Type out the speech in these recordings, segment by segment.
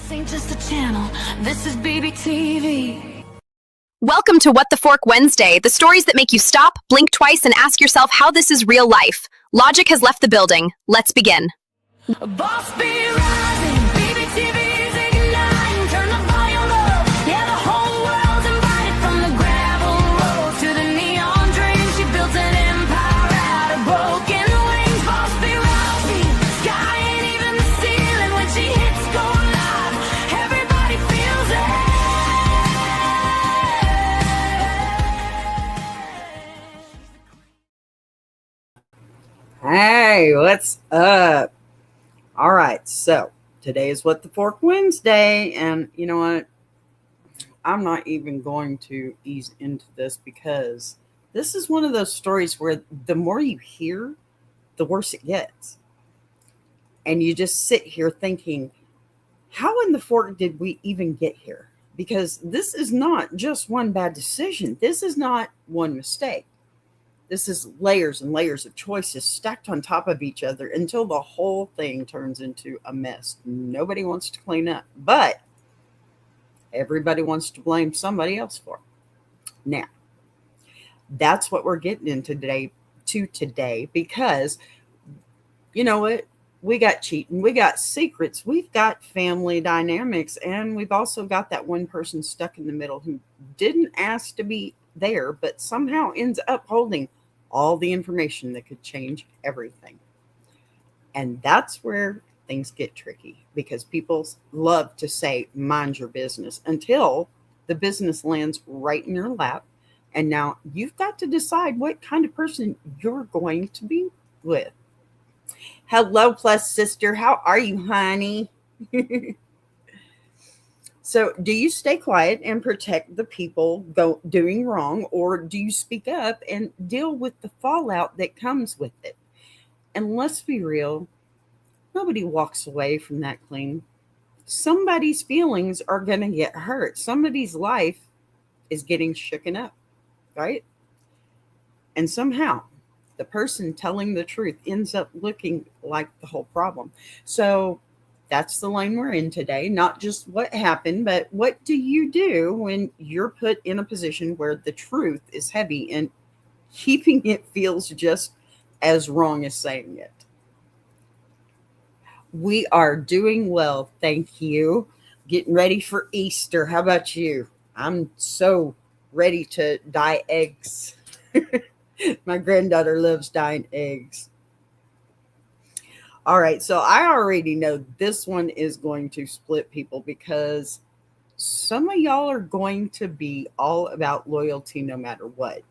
This ain't just a channel, this is BBTV. Welcome to What the Fork Wednesday, the stories that make you stop, blink twice, and ask yourself how this is real life. Logic has left the building. Let's begin. Boss be rising, BBTV's igniting, turn the volume up, yeah, the whole world's invited. From the gravel road to the neon dream, she built an empire out of broken wings. Boss be rising, sky ain't even the ceiling when she hits go live, everybody feels it. Hey, what's up? All right, so today is What the Fork Wednesday, and you know what? I'm not even going to ease into this because this is one of those stories where the more you hear, the worse it gets. And you just sit here thinking, how in the fork did we even get here? Because this is not just one bad decision. This is not one mistake. This is layers and layers of choices stacked on top of each other until the whole thing turns into a mess. Nobody wants to clean up, but everybody wants to blame somebody else for it. Now, that's what we're getting into today, because you know what? We got cheating, we got secrets, we've got family dynamics, and we've also got that one person stuck in the middle who didn't ask to be there, but somehow ends up holding all the information that could change everything. And that's where things get tricky, because people love to say, mind your business, until the business lands right in your lap. And now you've got to decide what kind of person you're going to be with. Hello, plus sister. How are you, honey? So do you stay quiet and protect the people doing wrong, or do you speak up and deal with the fallout that comes with it? And let's be real, nobody walks away from that clean. Somebody's feelings are going to get hurt. Somebody's life is getting shooken up, right? And somehow the person telling the truth ends up looking like the whole problem. So that's the lane we're in today. Not just what happened, but what do you do when you're put in a position where the truth is heavy and keeping it feels just as wrong as saying it? We are doing well, thank you. Getting ready for Easter. How about you? I'm so ready to dye eggs. My granddaughter loves dyeing eggs. All right, so I already know this one is going to split people, because some of y'all are going to be all about loyalty no matter what,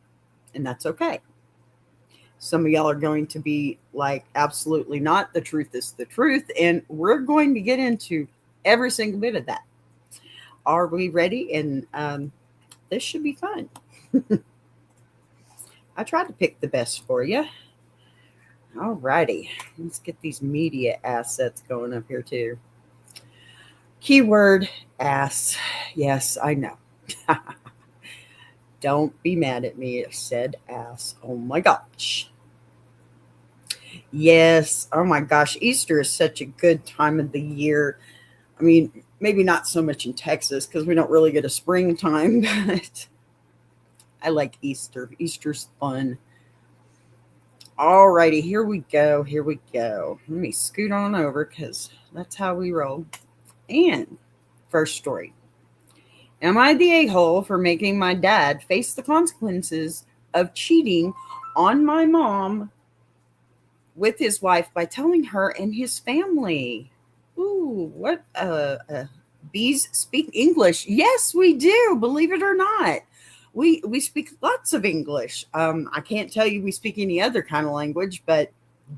and that's okay. Some of y'all are going to be like, absolutely not. The truth is the truth, and we're going to get into every single bit of that. Are we ready? And this should be fun. I tried to pick the best for you. All righty, let's get these media assets going up here too. Keyword ass. Yes, I know. Don't be mad at me. I said ass. Oh my gosh. Yes. Oh my gosh. Easter is such a good time of the year. I mean, maybe not so much in Texas because we don't really get a springtime, but I like Easter. Easter's fun. All righty, here we go. Let me scoot on over because that's how we roll. And first story. Am I the a-hole for making my dad face the consequences of cheating on my mom with his wife by telling her and his family? Ooh, what? Bees speak English. Yes, we do. Believe it or not. We speak lots of English. I can't tell you we speak any other kind of language, but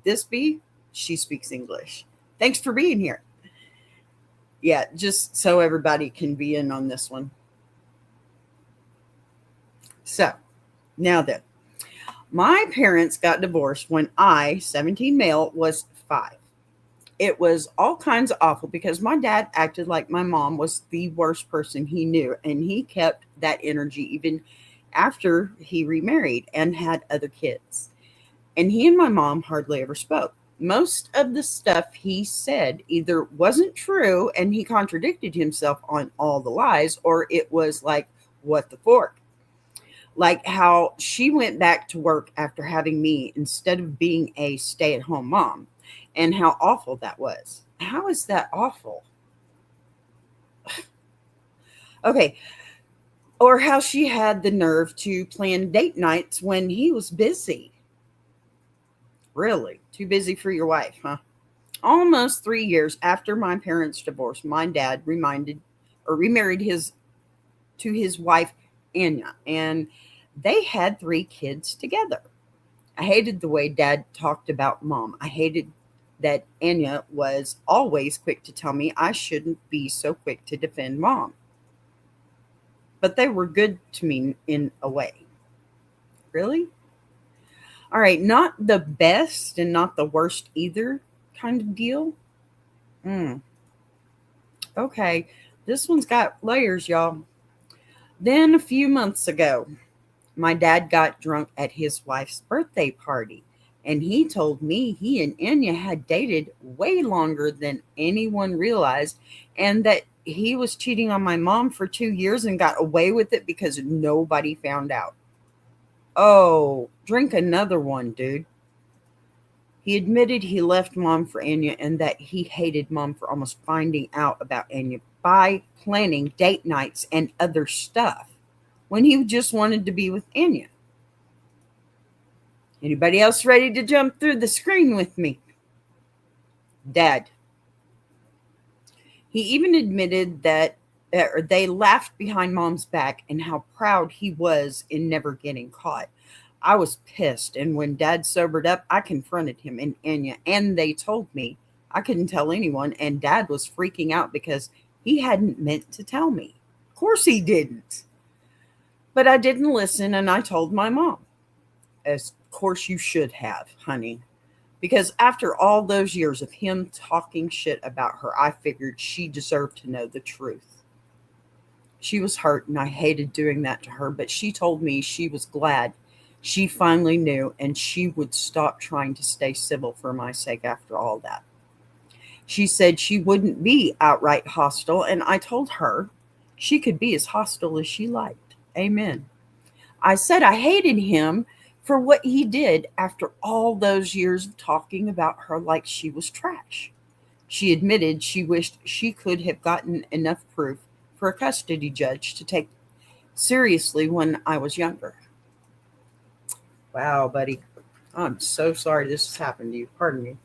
this bee, she speaks English. Thanks for being here. Yeah, just so everybody can be in on this one. So, now then, my parents got divorced when I, 17 male, was 5. It was all kinds of awful because my dad acted like my mom was the worst person he knew, and he kept that energy even after he remarried and had other kids. And he and my mom hardly ever spoke. Most of the stuff he said either wasn't true and he contradicted himself on all the lies, or it was like, what the fork? Like how she went back to work after having me instead of being a stay at home mom, and how awful that was. How is that awful? Okay. Or how she had the nerve to plan date nights when he was busy. Really? Too busy for your wife, huh? Almost 3 years after my parents' divorce, my dad remarried his wife Anya, and they had 3 kids together. I hated the way Dad talked about Mom. I hated that Anya was always quick to tell me I shouldn't be so quick to defend Mom. But they were good to me in a way. Really? All right, not the best and not the worst either kind of deal. Mm, okay, this one's got layers, y'all. Then a few months ago, my dad got drunk at his wife's birthday party, and he told me he and Enya had dated way longer than anyone realized, and that he was cheating on my mom for 2 years and got away with it because nobody found out. Oh, drink another one, dude. He admitted he left Mom for Anya and that he hated Mom for almost finding out about Anya by planning date nights and other stuff when he just wanted to be with Anya. Anybody else ready to jump through the screen with me? Dad. He even admitted that they laughed behind Mom's back and how proud he was in never getting caught. I was pissed, and when Dad sobered up, I confronted him and Anya, and they told me I couldn't tell anyone, and Dad was freaking out because he hadn't meant to tell me. Of course he didn't. But I didn't listen, and I told my mom. As of course you should have, honey. Because after all those years of him talking shit about her, I figured she deserved to know the truth. She was hurt, and I hated doing that to her, but she told me she was glad she finally knew, and she would stop trying to stay civil for my sake after all that. She said she wouldn't be outright hostile, and I told her she could be as hostile as she liked. Amen. I said I hated him for what he did after all those years of talking about her like she was trash. She admitted she wished she could have gotten enough proof for a custody judge to take seriously when I was younger. Wow, buddy. I'm so sorry this has happened to you. Pardon me.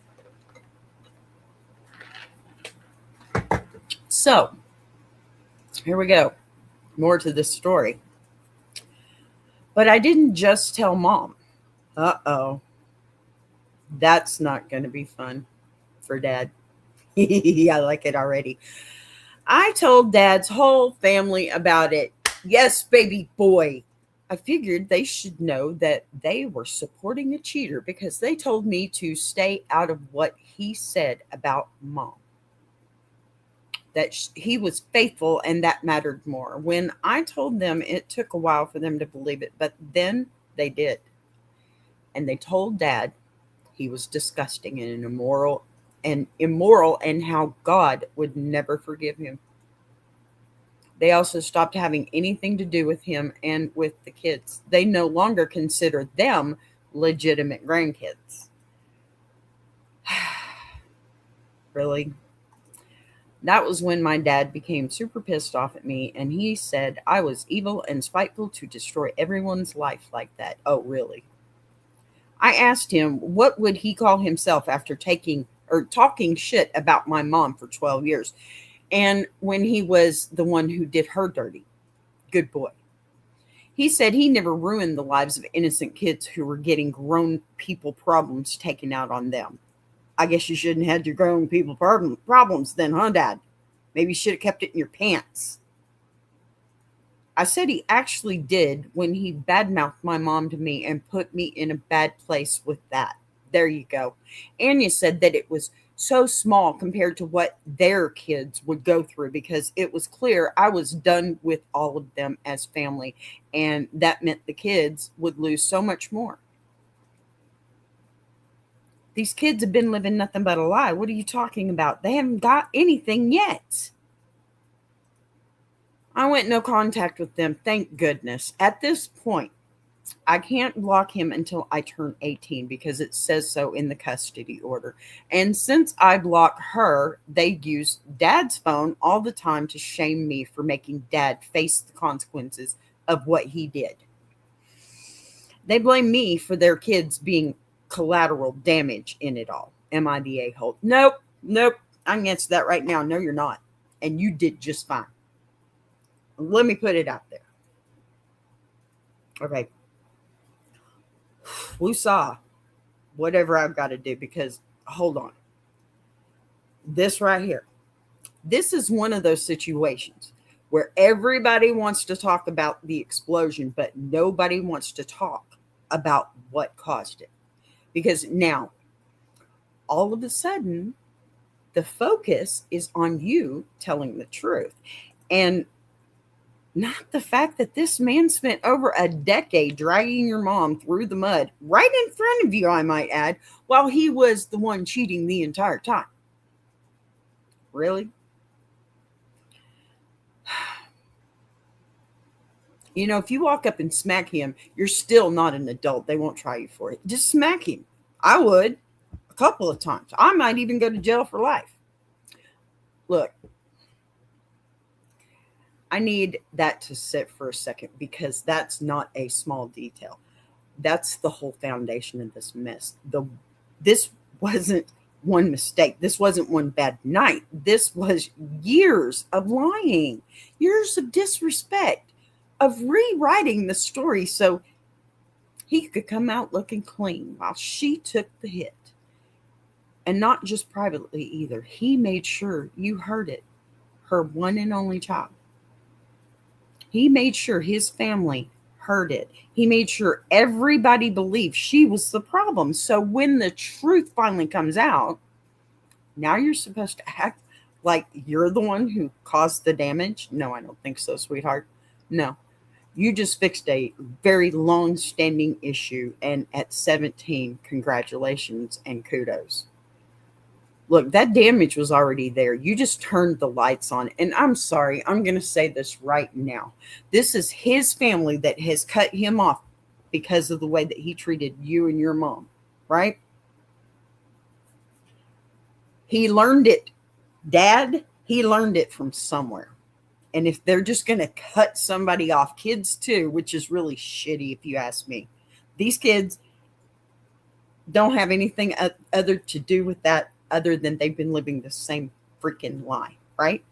So, here we go. More to this story. But I didn't just tell Mom. Uh-oh. That's not going to be fun for Dad. I like it already. I told Dad's whole family about it. Yes, baby boy. I figured they should know that they were supporting a cheater because they told me to stay out of what he said about Mom. That he was faithful and that mattered more. When I told them, it took a while for them to believe it, but then they did. And they told Dad he was disgusting and immoral and how God would never forgive him. They also stopped having anything to do with him and with the kids. They no longer consider them legitimate grandkids. Really? That was when my dad became super pissed off at me, and he said I was evil and spiteful to destroy everyone's life like that. Oh, really? I asked him what would he call himself after talking shit about my mom for 12 years. And when he was the one who did her dirty. Good boy. He said he never ruined the lives of innocent kids who were getting grown people problems taken out on them. I guess you shouldn't have had your grown people problems then, huh, Dad? Maybe you should have kept it in your pants. I said he actually did when he badmouthed my mom to me and put me in a bad place with that. There you go. Anya said that it was so small compared to what their kids would go through because it was clear I was done with all of them as family, and that meant the kids would lose so much more. These kids have been living nothing but a lie. What are you talking about? They haven't got anything yet. I went no contact with them, thank goodness. At this point, I can't block him until I turn 18 because it says so in the custody order. And since I block her, they use dad's phone all the time to shame me for making dad face the consequences of what he did. They blame me for their kids being collateral damage in it all. Am I the a-hole? Nope. I can answer that right now. No, you're not. And you did just fine. Let me put it out there. Okay. Woosah. Whatever I've got to do, because hold on. This right here. This is one of those situations where everybody wants to talk about the explosion, but nobody wants to talk about what caused it. Because now, all of a sudden, the focus is on you telling the truth. And not the fact that this man spent over a decade dragging your mom through the mud right in front of you, I might add, while he was the one cheating the entire time. Really? You know, if you walk up and smack him, you're still not an adult. They won't try you for it. Just smack him. I would a couple of times. I might even go to jail for life. Look, I need that to sit for a second because that's not a small detail. That's the whole foundation of this mess. This wasn't one mistake. This wasn't one bad night. This was years of lying, years of disrespect, of rewriting the story so he could come out looking clean while she took the hit. And not just privately either. He made sure you heard it. Her one and only child. He made sure his family heard it. He made sure everybody believed she was the problem. So when the truth finally comes out, now you're supposed to act like you're the one who caused the damage. No, I don't think so, sweetheart. No. You just fixed a very long-standing issue, and at 17, congratulations and kudos. Look, that damage was already there. You just turned the lights on. And I'm sorry, I'm going to say this right now. This is his family that has cut him off because of the way that he treated you and your mom, right? He learned it. Dad, he learned it from somewhere. And if they're just going to cut somebody off, kids too, which is really shitty if you ask me. These kids don't have anything other to do with that other than they've been living the same freaking lie, right?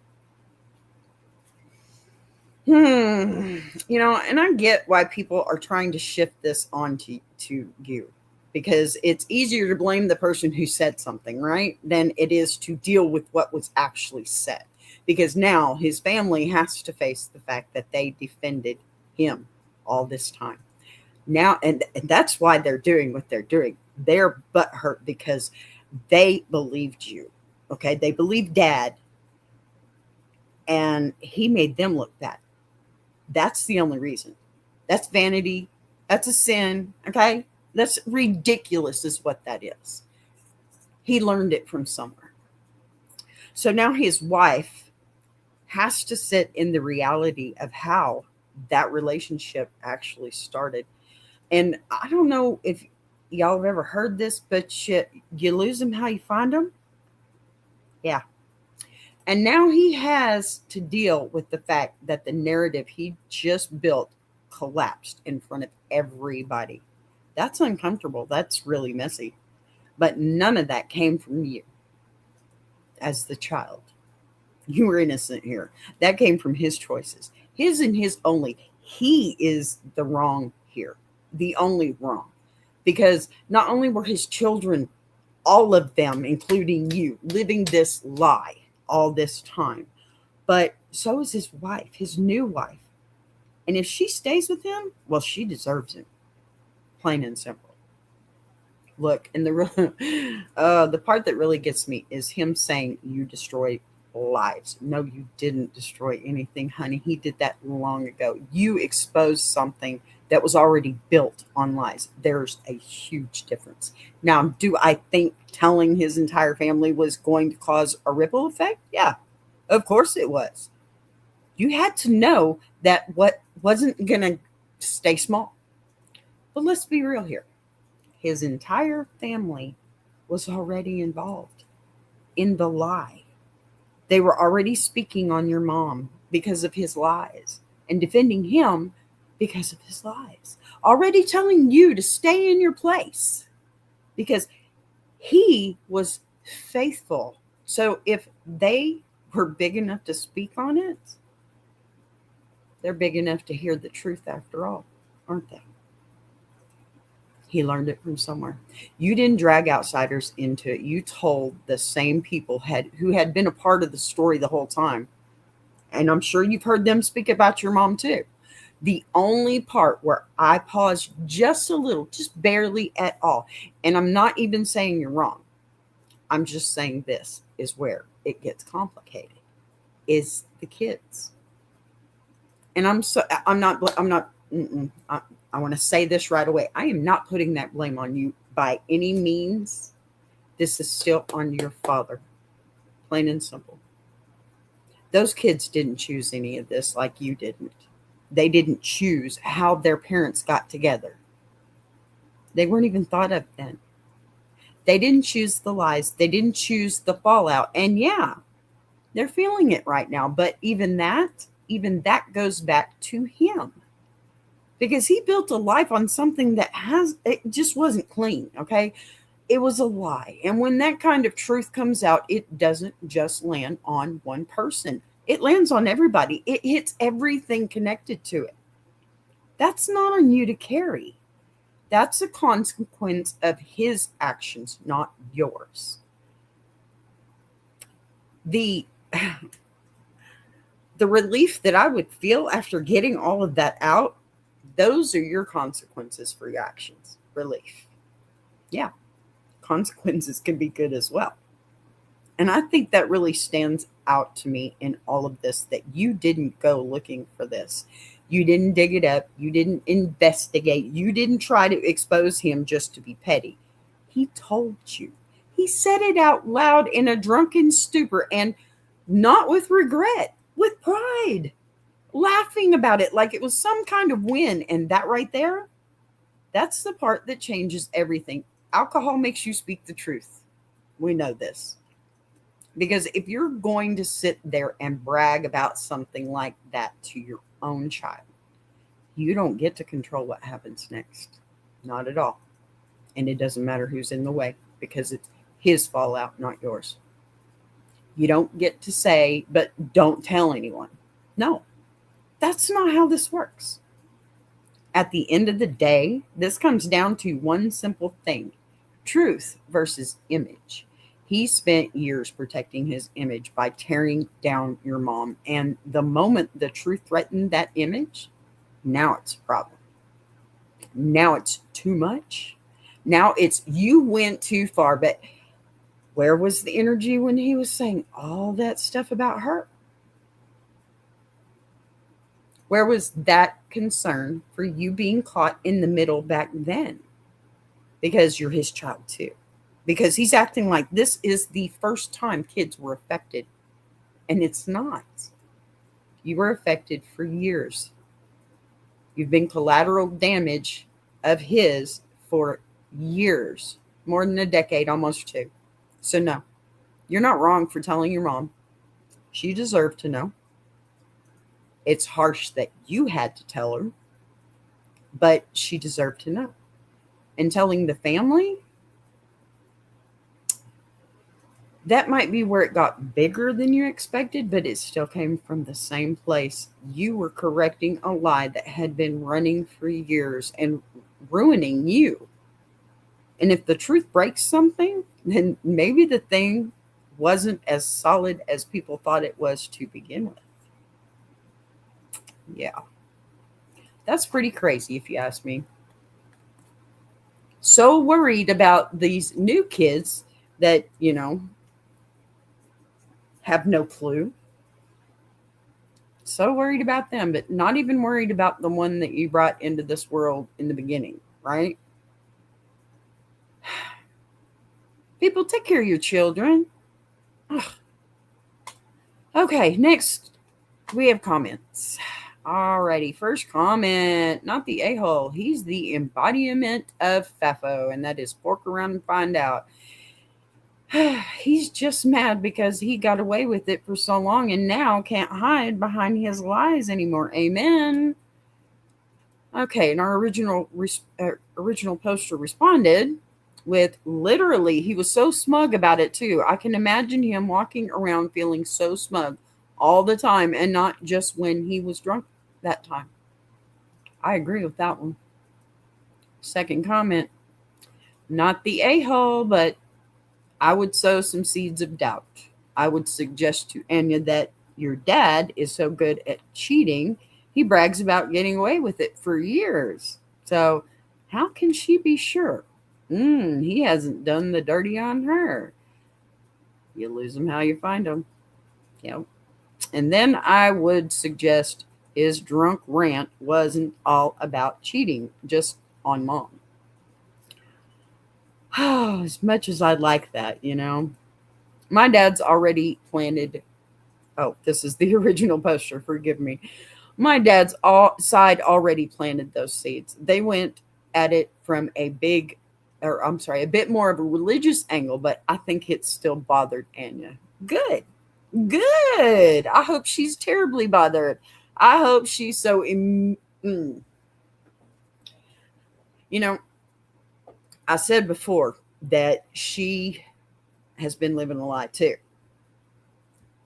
You know, and I get why people are trying to shift this onto you. Because it's easier to blame the person who said something, right? Than it is to deal with what was actually said. Because now his family has to face the fact that they defended him all this time. Now, and that's why they're doing what they're doing. They're butthurt because they believed you. Okay? They believed Dad. And he made them look bad. That's the only reason. That's vanity. That's a sin. Okay? That's ridiculous is what that is. He learned it from somewhere. So now his wife has to sit in the reality of how that relationship actually started. And I don't know if y'all have ever heard this, but shit, you lose them how you find them. Yeah. And now he has to deal with the fact that the narrative he just built collapsed in front of everybody. That's uncomfortable. That's really messy. But none of that came from you as the child. You were innocent here. That came from his choices. His and his only. He is the wrong here. The only wrong. Because not only were his children, all of them, including you, living this lie all this time, but so is his wife, his new wife. And if she stays with him, well, she deserves it. Plain and simple. Look, and the part that really gets me is him saying you destroyed lives. No, you didn't destroy anything, honey. He did that long ago. You exposed something that was already built on lies. There's a huge difference. Now, do I think telling his entire family was going to cause a ripple effect? Yeah, of course it was. You had to know that what wasn't going to stay small. But let's be real here. His entire family was already involved in the lie. They were already speaking on your mom because of his lies and defending him because of his lies. Already telling you to stay in your place because he was faithful. So if they were big enough to speak on it, they're big enough to hear the truth after all, aren't they? He learned it from somewhere. You didn't drag outsiders into it. You told the same people who had been a part of the story the whole time. And I'm sure you've heard them speak about your mom too. The only part where I paused just a little, just barely at all, and I'm not even saying you're wrong. I'm just saying this is where it gets complicated, is the kids. And I want to say this right away. I am not putting that blame on you by any means. This is still on your father, plain and simple. Those kids didn't choose any of this like you didn't. They didn't choose how their parents got together. They weren't even thought of then. They didn't choose the lies. They didn't choose the fallout. And yeah, they're feeling it right now. But even that goes back to him. Because he built a life on something that it just wasn't clean, okay? It was a lie. And when that kind of truth comes out, it doesn't just land on one person. It lands on everybody. It hits everything connected to it. That's not on you to carry. That's a consequence of his actions, not yours. The relief that I would feel after getting all of that out, those are your consequences for your actions. Relief. Yeah. Consequences can be good as well. And I think that really stands out to me in all of this, that you didn't go looking for this. You didn't dig it up. You didn't investigate. You didn't try to expose him just to be petty. He told you. He said it out loud in a drunken stupor, and not with regret, with pride, laughing about it like it was some kind of win. And that right there, that's the part that changes everything. Alcohol makes you speak the truth. We know this. Because if you're going to sit there and brag about something like that to your own child, you don't get to control what happens next. Not at all. And it doesn't matter who's in the way, because it's his fallout, not yours. You don't get to say, but don't tell anyone. No, that's not how this works. At the end of the day, this comes down to one simple thing: truth versus image. He spent years protecting his image by tearing down your mom. And the moment the truth threatened that image, now it's a problem. Now it's too much. Now it's you went too far. But where was the energy when he was saying all that stuff about her? Where was that concern for you being caught in the middle back then? Because you're his child too. Because he's acting like this is the first time kids were affected. And it's not. You were affected for years. You've been collateral damage of his for years. More than a decade, almost two. So no, you're not wrong for telling your mom. She deserved to know. It's harsh that you had to tell her, but she deserved to know. And telling the family, that might be where it got bigger than you expected, but it still came from the same place. You were correcting a lie that had been running for years and ruining you. And if the truth breaks something, then maybe the thing wasn't as solid as people thought it was to begin with. Yeah. That's pretty crazy if you ask me. So worried about these new kids that, have no clue. So worried about them, but not even worried about the one that you brought into this world in the beginning, right? People, take care of your children. Ugh. Okay, next we have comments. Alrighty, first comment. Not the a-hole. He's the embodiment of FAFO, and that is fork around and find out. He's just mad because he got away with it for so long and now can't hide behind his lies anymore. Amen. Okay, and our original poster responded with, literally, he was so smug about it too. I can imagine him walking around feeling so smug all the time and not just when he was drunk that time. I agree with that one. Second comment. Not the a-hole, but I would sow some seeds of doubt. I would suggest to Anya that your dad is so good at cheating, he brags about getting away with it for years. So how can she be sure? He hasn't done the dirty on her. You lose them how you find them. Yep. And then I would suggest his drunk rant wasn't all about cheating, just on mom. As much as I'd like that, my dad's already planted. Oh, this is the original poster. Forgive me. My dad's side already planted those seeds. They went at it from a bit more of a religious angle, but I think it still bothered Anya. Good. I hope she's terribly bothered. I hope she's so. I said before that she has been living a lie too.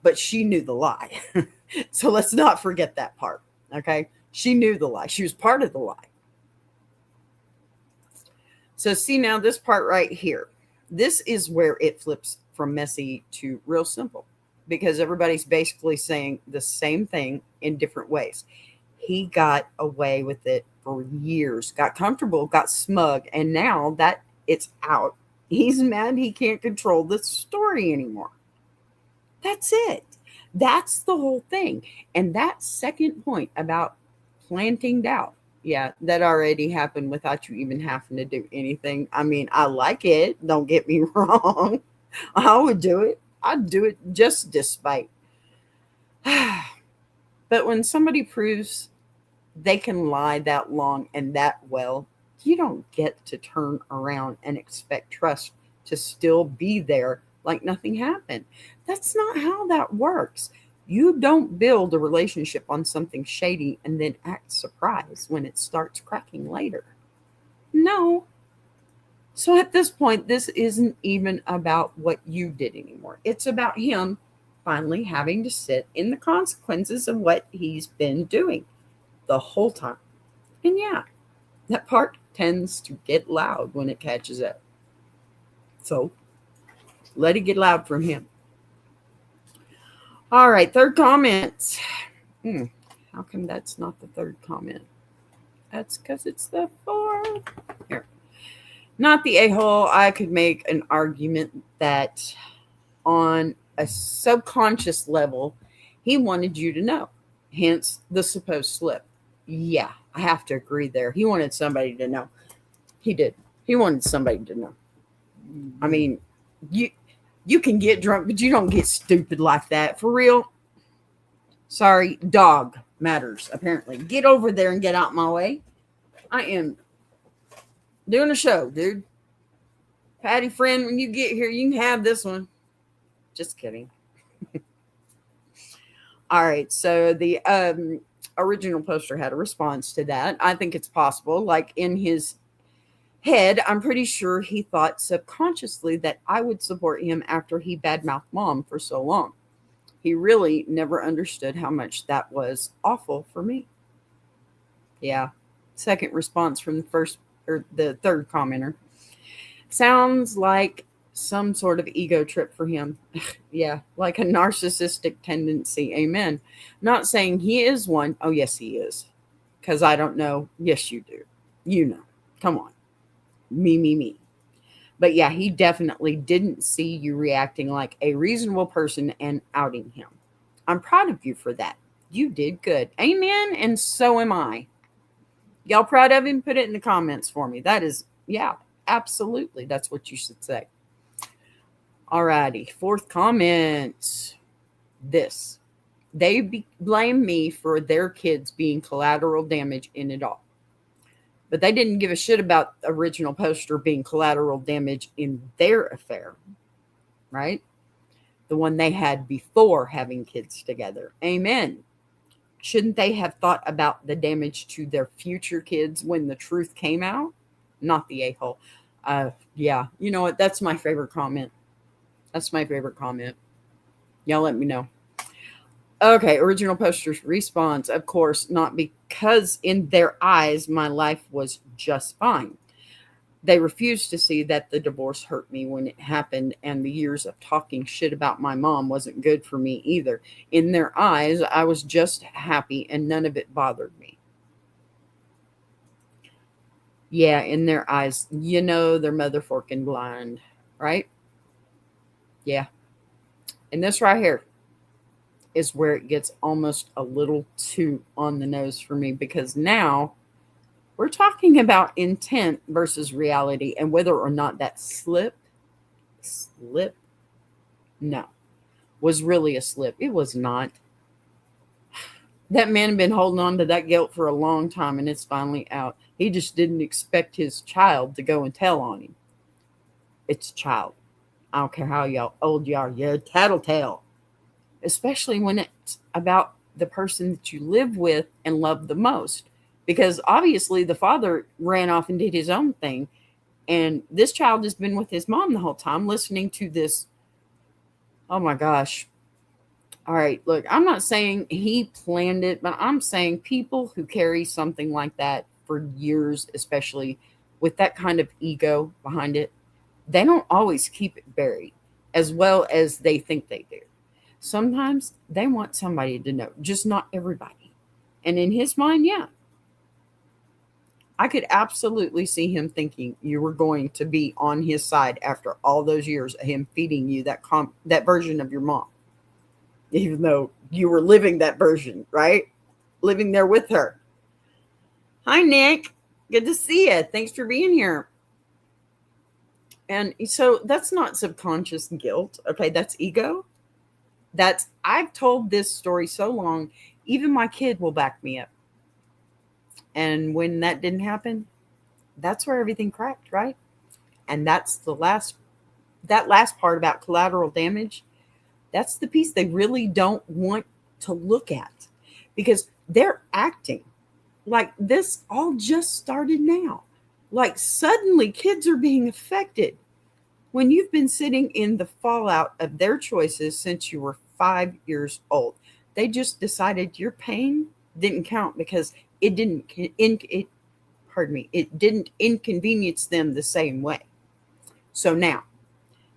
But she knew the lie. So let's not forget that part. Okay? She knew the lie. She was part of the lie. So see now this part right here. This is where it flips from messy to real simple. Because everybody's basically saying the same thing in different ways. He got away with it for years, got comfortable, got smug, and now that it's out, he's mad he can't control the story anymore. That's it. That's the whole thing. And that second point about planting doubt, yeah, that already happened without you even having to do anything. I mean, I like it. Don't get me wrong. I would do it. I'd do it just despite. But when somebody proves they can lie that long and that well, you don't get to turn around and expect trust to still be there like nothing happened. That's not how that works. You don't build a relationship on something shady and then act surprised when it starts cracking later. No. So at this point, this isn't even about what you did anymore. It's about him finally having to sit in the consequences of what he's been doing the whole time. And yeah, that part tends to get loud when it catches up. So let it get loud from him. All right, third comment. How come that's not the third comment? That's because it's the fourth. Here. Not the a-hole. I could make an argument that on a subconscious level, he wanted you to know. Hence the supposed slip. Yeah, I have to agree there. He wanted somebody to know. He did. He wanted somebody to know. I mean, you can get drunk, but you don't get stupid like that. For real. Sorry, dog matters, apparently. Get over there and get out my way. I am doing a show, dude. Patty friend, when you get here, you can have this one. Just kidding. All right, so the original poster had a response to that. I think it's possible. Like in his head, I'm pretty sure he thought subconsciously that I would support him after he badmouthed mom for so long. He really never understood how much that was awful for me. Yeah. Second response from the third commenter. Sounds like some sort of ego trip for him. Yeah, like a narcissistic tendency. Amen. Not saying he is one. Oh, yes, he is. Because I don't know. Yes, you do. You know. Come on. Me. But yeah, he definitely didn't see you reacting like a reasonable person and outing him. I'm proud of you for that. You did good. Amen. And so am I. Y'all proud of him? Put it in the comments for me. That is, yeah, absolutely. That's what you should say. Alrighty. Fourth comment. This. They blame me for their kids being collateral damage in it all. But they didn't give a shit about the original poster being collateral damage in their affair. Right? The one they had before having kids together. Amen. Shouldn't they have thought about the damage to their future kids when the truth came out? Not the a-hole. Yeah, you know what? That's my favorite comment. That's my favorite comment. Y'all let me know. Okay, original poster's response. Of course, not because in their eyes my life was just fine. They refused to see that the divorce hurt me when it happened, and the years of talking shit about my mom wasn't good for me either. In their eyes, I was just happy, and none of it bothered me. Yeah, in their eyes, you know, they're mother forking blind, right? Yeah. And this right here is where it gets almost a little too on the nose for me, because now we're talking about intent versus reality and whether or not that slip, no, was really a slip. It was not. That man had been holding on to that guilt for a long time, and it's finally out. He just didn't expect his child to go and tell on him. It's a child. I don't care how old you are. You're a tattletale. Especially when it's about the person that you live with and love the most. Because obviously the father ran off and did his own thing. And this child has been with his mom the whole time listening to this. Oh my gosh. All right, look, I'm not saying he planned it, but I'm saying people who carry something like that for years, especially with that kind of ego behind it, they don't always keep it buried as well as they think they do. Sometimes they want somebody to know, just not everybody. And in his mind, yeah. I could absolutely see him thinking you were going to be on his side after all those years of him feeding you that version of your mom. Even though you were living that version, right? Living there with her. Hi, Nick. Good to see you. Thanks for being here. And so that's not subconscious guilt. Okay, that's ego. I've told this story so long, even my kid will back me up. And when that didn't happen, that's where everything cracked, right? And that's that last part about collateral damage. That's the piece they really don't want to look at, because they're acting like this all just started now. Like suddenly kids are being affected when you've been sitting in the fallout of their choices since you were 5 years old. They just decided your pain didn't count because it didn't inconvenience them the same way. So now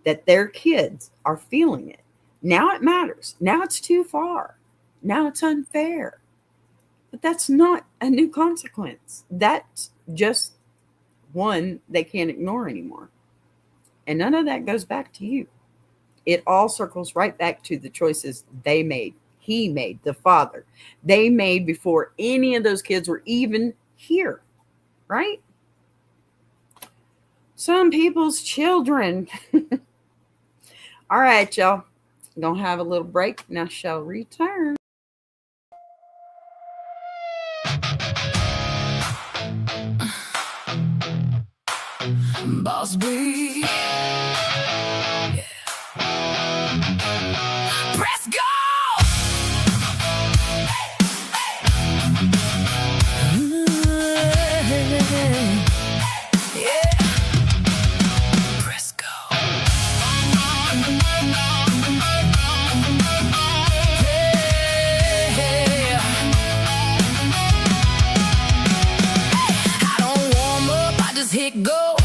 that their kids are feeling it, now it matters. Now it's too far. Now it's unfair. But that's not a new consequence. That's just one they can't ignore anymore. And none of that goes back to you. It all circles right back to the choices they made. He made, the father. They made before any of those kids were even here. Right? Some people's children. All right, y'all. Gonna have a little break. Now shall return. Boss B. Yeah. Press go! Yeah. Press go. Yeah. I don't warm up, I just hit go.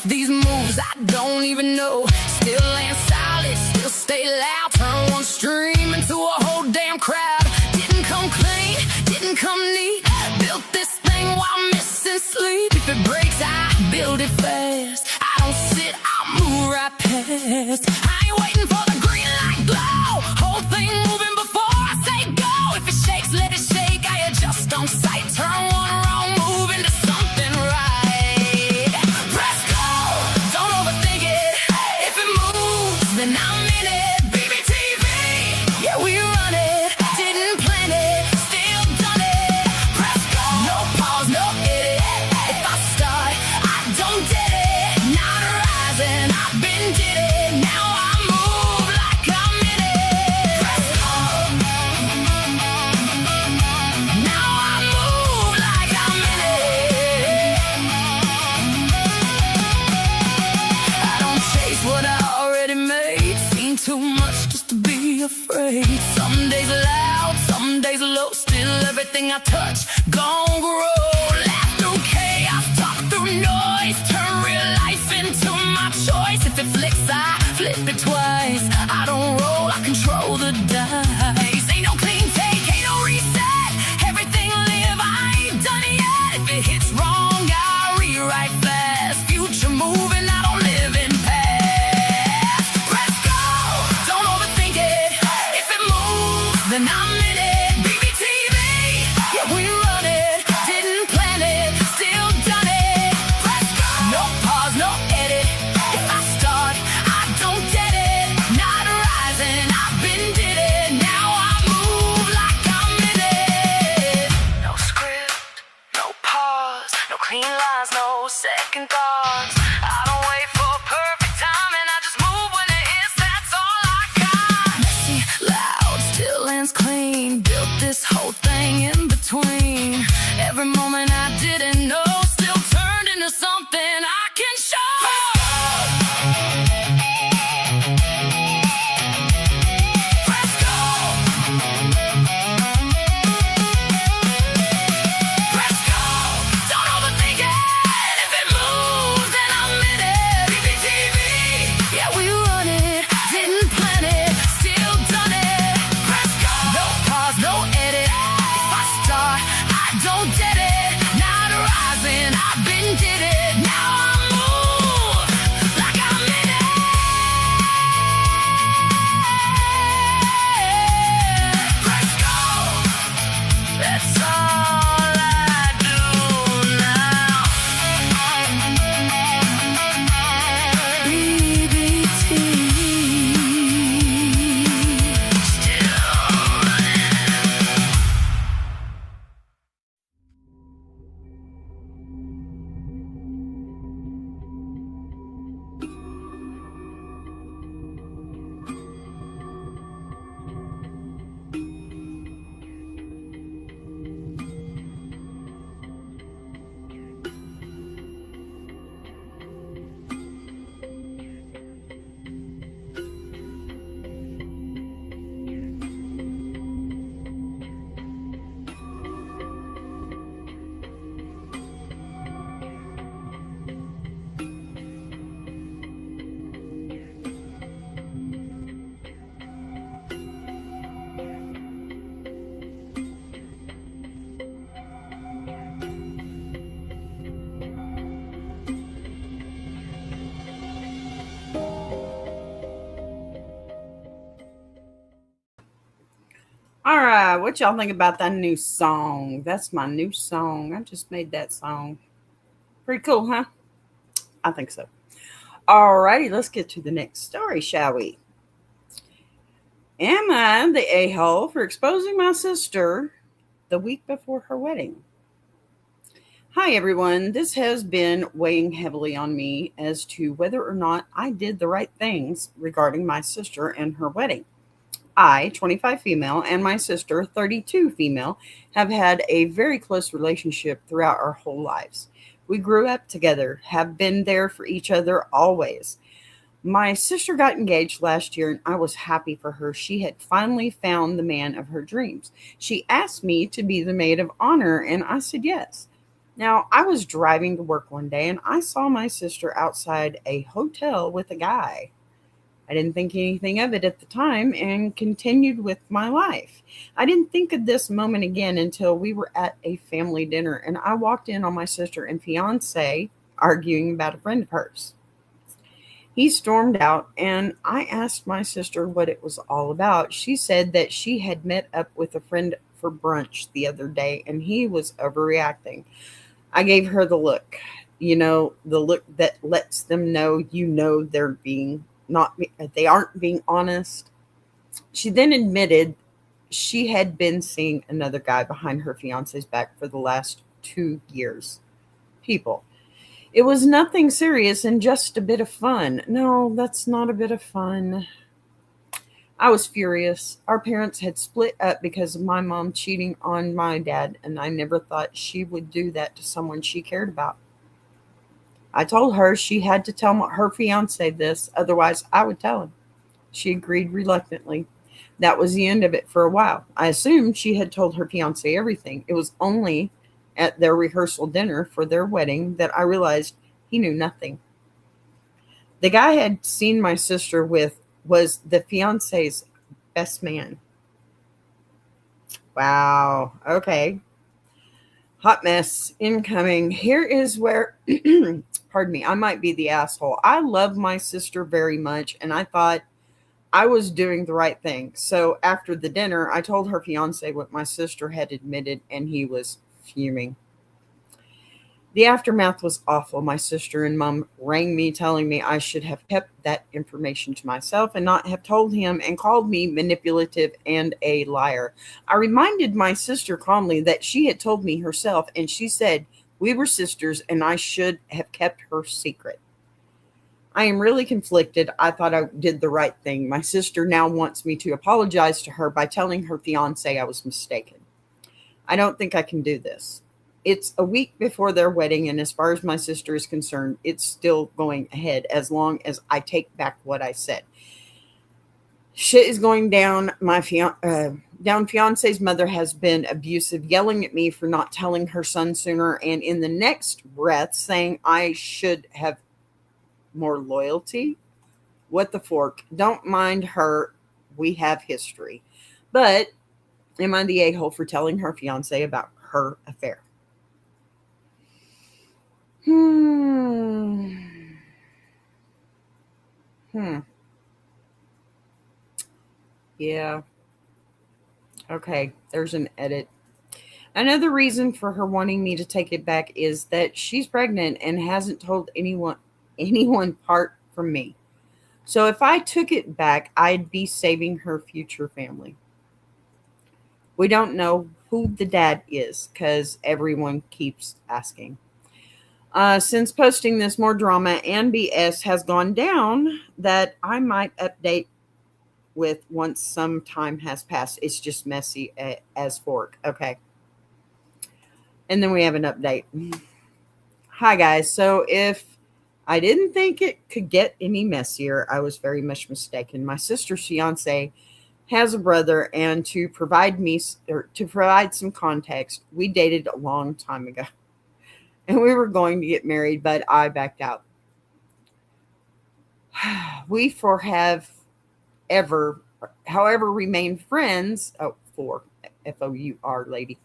These moves I don't even know. Still land solid, still stay loud. Turn one stream into a whole damn crowd. Didn't come clean, didn't come neat. Built this thing while missing sleep. If it breaks, I build it fast. I don't sit, I move right past. I ain't waiting for the green light glow. Whole thing moving before I say go. If it shakes everything I touch gon' grow. Laugh through chaos, talk through noise, turn real life into my choice. If it flicks, I flip it twice. I don't roll, I control the dice. Ain't no clean take, ain't no reset. Everything live, I ain't done yet. If it hits wrong, I rewrite fast. Future moving, I don't live in past. Press go, don't overthink it. If it moves, then I'm in it. BBTV, yeah, we run it. Didn't plan it, still done it. Press go, no pause, no edit. If I start, I don't get it. Not rising, I've been did it. Now I move like I'm in it. No script, no pause, no clean lines, no second thoughts. I don't wait for perfect timing, I just move when it hits, that's all I got. Messy, loud, still ends clean. Built this whole thing in between. Every moment I didn't know still turned into something I can show. Press go. Press go. Don't overthink it. If it moves, then I'm in it. BBTV, yeah, we run it. Didn't plan it, still done it. Press go. No pause, no edit. If I start, I don't get it. Not rising, I've been did it. Now I move like I'm in it. Press go. That's all I do now. BBTV. Still running. All right, what y'all think about that new song? That's my new song. I just made that song. Pretty cool, huh? I think so. All righty, let's get to the next story, shall we? Am I the a-hole for exposing my sister the week before her wedding? Hi, everyone. This has been weighing heavily on me as to whether or not I did the right things regarding my sister and her wedding. I, 25 female, and my sister, 32 female, have had a very close relationship throughout our whole lives. We grew up together, have been there for each other always. My sister got engaged last year, and I was happy for her. She had finally found the man of her dreams. She asked me to be the maid of honor, and I said yes. Now, I was driving to work one day, and I saw my sister outside a hotel with a guy. I didn't think anything of it at the time and continued with my life. I didn't think of this moment again until we were at a family dinner, and I walked in on my sister and fiance arguing about a friend of hers. He stormed out, and I asked my sister what it was all about. She said that she had met up with a friend for brunch the other day, and he was overreacting. I gave her the look, the look that lets them know, they aren't being honest. She then admitted she had been seeing another guy behind her fiance's back for the last 2 years. People, it was nothing serious and just a bit of fun. No, that's not a bit of fun. I was furious. Our parents had split up because of my mom cheating on my dad, and I never thought she would do that to someone she cared about. I told her she had to tell her fiance this, otherwise I would tell him. She agreed reluctantly. That was the end of it for a while. I assumed she had told her fiance everything. It was only at their rehearsal dinner for their wedding that I realized he knew nothing. The guy I had seen my sister with was the fiance's best man. Wow. Okay. Hot mess incoming. Here is where, pardon me, I might be the asshole. I love my sister very much, and I thought I was doing the right thing. So after the dinner, I told her fiance what my sister had admitted, and he was fuming. The aftermath was awful. My sister and mom rang me telling me I should have kept that information to myself and not have told him, and called me manipulative and a liar. I reminded my sister calmly that she had told me herself, and she said we were sisters and I should have kept her secret. I am really conflicted. I thought I did the right thing. My sister now wants me to apologize to her by telling her fiance I was mistaken. I don't think I can do this. It's a week before their wedding, and as far as my sister is concerned, it's still going ahead as long as I take back what I said. Shit is going down. Fiance's mother has been abusive, yelling at me for not telling her son sooner, and in the next breath saying I should have more loyalty. What the fork? Don't mind her. We have history. But am I the a-hole for telling her fiance about her affair? Hmm. Yeah. Okay. There's an edit. Another reason for her wanting me to take it back is that she's pregnant and hasn't told anyone part from me. So if I took it back, I'd be saving her future family. We don't know who the dad is because everyone keeps asking. Since posting this, more drama and BS has gone down that I might update with once some time has passed. It's just messy as fork. Okay. And then we have an update. Hi, guys. So if I didn't think it could get any messier, I was very much mistaken. My sister's fiance has a brother, and to provide some context, we dated a long time ago. And we were going to get married, but I backed out. We for have ever, however, remained friends. Oh, for FOUR lady.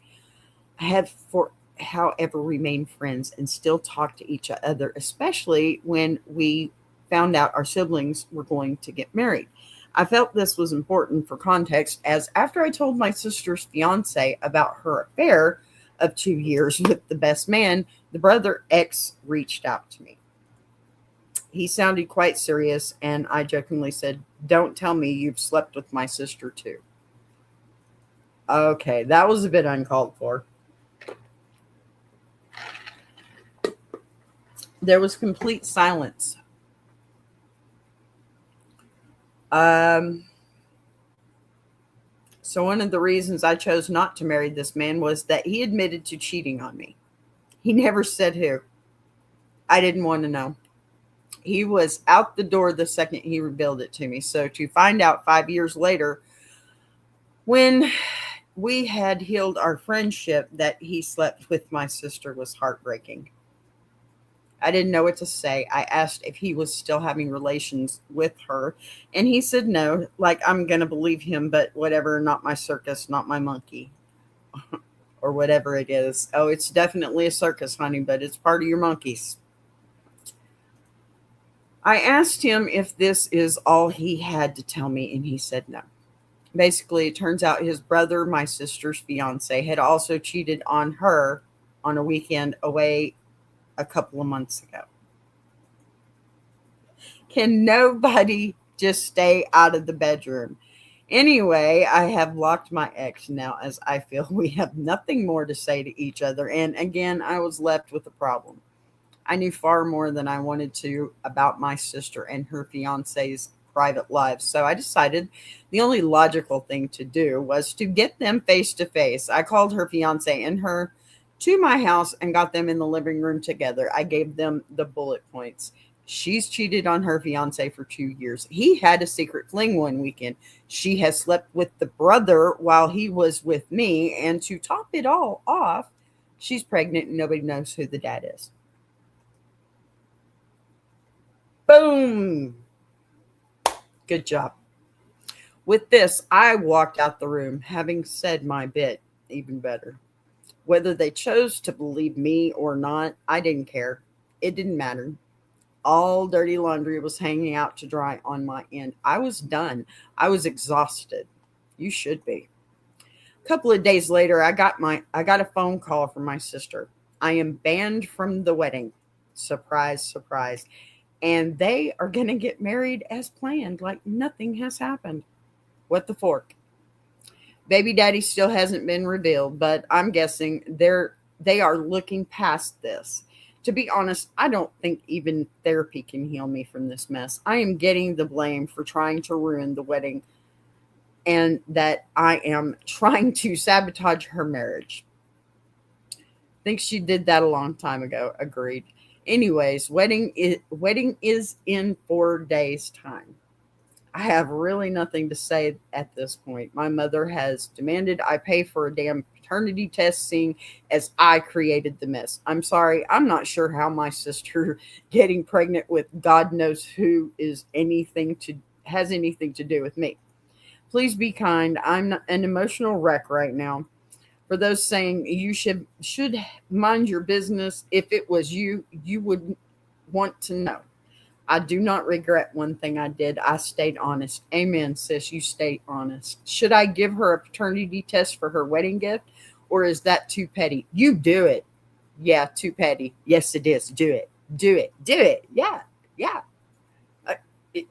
Have for however remained friends and still talk to each other, especially when we found out our siblings were going to get married. I felt this was important for context, as after I told my sister's fiance about her affair of 2 years with the best man, the brother ex reached out to me. He sounded quite serious, and I jokingly said, "Don't tell me you've slept with my sister too." Okay, that was a bit uncalled for. There was complete silence. Um, so one of the reasons I chose not to marry this man was that he admitted to cheating on me. He never said who. I didn't want to know. He was out the door the second he revealed it to me. So to find out 5 years later, when we had healed our friendship, that he slept with my sister was heartbreaking. I didn't know what to say. I asked if he was still having relations with her, and he said no. Like, I'm going to believe him, but whatever, not my circus, not my monkey, or whatever it is. Oh, it's definitely a circus, honey, but it's part of your monkeys. I asked him if this is all he had to tell me, and he said no. Basically, it turns out his brother, my sister's fiance, had also cheated on her on a weekend away a couple of months ago. Can nobody just stay out of the bedroom? Anyway, I have blocked my ex now, as I feel we have nothing more to say to each other. And again, I was left with a problem. I knew far more than I wanted to about my sister and her fiance's private lives. So I decided the only logical thing to do was to get them face to face. I called her fiance and her to my house and got them in the living room together. I gave them the bullet points. She's cheated on her fiance for 2 years. He had a secret fling one weekend. She has slept with the brother while he was with me. And to top it all off, she's pregnant and nobody knows who the dad is. Boom. Good job. With this, I walked out the room having said my bit. Even better. Whether they chose to believe me or not, I didn't care. It didn't matter. All dirty laundry was hanging out to dry on my end. I was done. I was exhausted. You should be. A couple of days later, I got a phone call from my sister. I am banned from the wedding. Surprise, surprise. And they are going to get married as planned, like nothing has happened. What the fork? Baby daddy still hasn't been revealed, but I'm guessing they are looking past this. To be honest, I don't think even therapy can heal me from this mess. I am getting the blame for trying to ruin the wedding and that I am trying to sabotage her marriage. Think she did that a long time ago. Agreed. Anyways, wedding is in 4 days' time. I have really nothing to say at this point. My mother has demanded I pay for a damn paternity test, seeing as I created the mess. I'm sorry. I'm not sure how my sister getting pregnant with God knows who has anything to do with me. Please be kind. I'm an emotional wreck right now. For those saying you should mind your business, if it was you, you would want to know. I do not regret one thing I did. I stayed honest. Amen, sis. You stayed honest. Should I give her a paternity test for her wedding gift, or is that too petty? You do it. Yeah, too petty. Yes, it is. Do it. Do it. Do it. Yeah. Yeah.